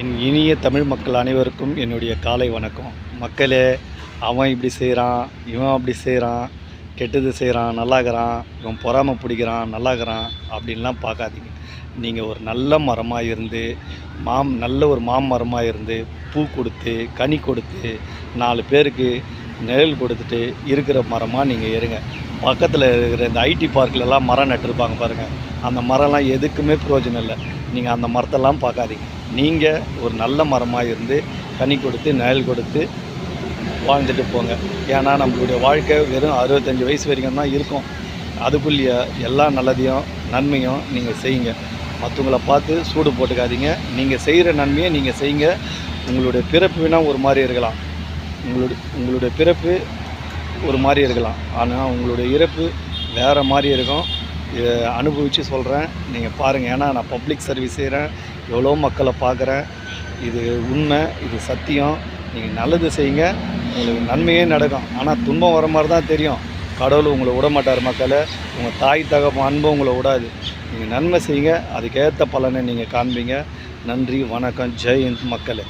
என் இனிய தமிழ் மக்கள் அனைவருக்கும் என்னுடைய காலை வணக்கம். மக்களே, அவன் இப்படி செய்கிறான், இவன் அப்படி செய்கிறான், கெட்டது செய்கிறான், நல்லாகிறான், இவன் பொறாமை பிடிக்கிறான், நல்லாகிறான் அப்படின்லாம் பார்க்காதீங்க. நீங்கள் ஒரு நல்ல மரமாக இருந்து நல்ல ஒரு மாமரமாக இருந்து பூ கொடுத்து கனி கொடுத்து 4 பேருக்கு நிழல் கொடுத்துட்டு இருக்கிற மரமாக நீங்கள் இருங்க. பக்கத்தில் இருக்கிற இந்த ஐடி பார்க்கிலலாம் மரம் நட்டுருப்பாங்க பாருங்கள், அந்த மரம்லாம் எதுக்குமே பிரயோஜனம் இல்லை. நீங்கள் அந்த மரத்தெல்லாம் பார்க்காதீங்க. நீங்கள் ஒரு நல்ல மரமாக இருந்து கனி கொடுத்து நிழல் கொடுத்து வாழ்ந்துட்டு போங்க. ஏன்னா நம்மளுடைய வாழ்க்கை வெறும் 65 வயசு வரைக்கும் தான் இருக்கும். அதுக்குள்ளேயே எல்லா நல்லதையும் நன்மையும் நீங்கள் செய்யுங்க. மற்றவங்கள பார்த்து சூடு போட்டுக்காதீங்க. நீங்கள் செய்கிற நன்மையை நீங்கள் செய்யுங்க. உங்களுடைய பிறப்பு வேணால் ஒரு மாதிரி இருக்கலாம், உங்களுடைய பிறப்பு ஒரு மாதிரி இருக்கலாம், ஆனால் உங்களுடைய இறப்பு வேறு மாதிரி இருக்கும். இதை அனுபவித்து சொல்கிறேன், நீங்கள் பாருங்கள். ஏன்னா நான் பப்ளிக் சர்வீஸ் செய்கிறேன், எவ்வளோ மக்களை பார்க்குறேன். இது உண்மை, இது சத்தியம். நீங்கள் நல்லது செய்யுங்க, உங்களுக்கு நன்மையே நடக்கும். ஆனால் துன்பம் வர மாதிரி தான் தெரியும். கடவுள் உங்களை விட மாட்டார் மக்களை. உங்கள் தாய் தகப்பன் அன்பு உங்களை விடாது. நீங்கள் நன்மை செய்யுங்க, அதுக்கேற்ற பலனை நீங்கள் காண்பீங்க. நன்றி, வணக்கம், ஜெய் ஹிந்த் மக்களே.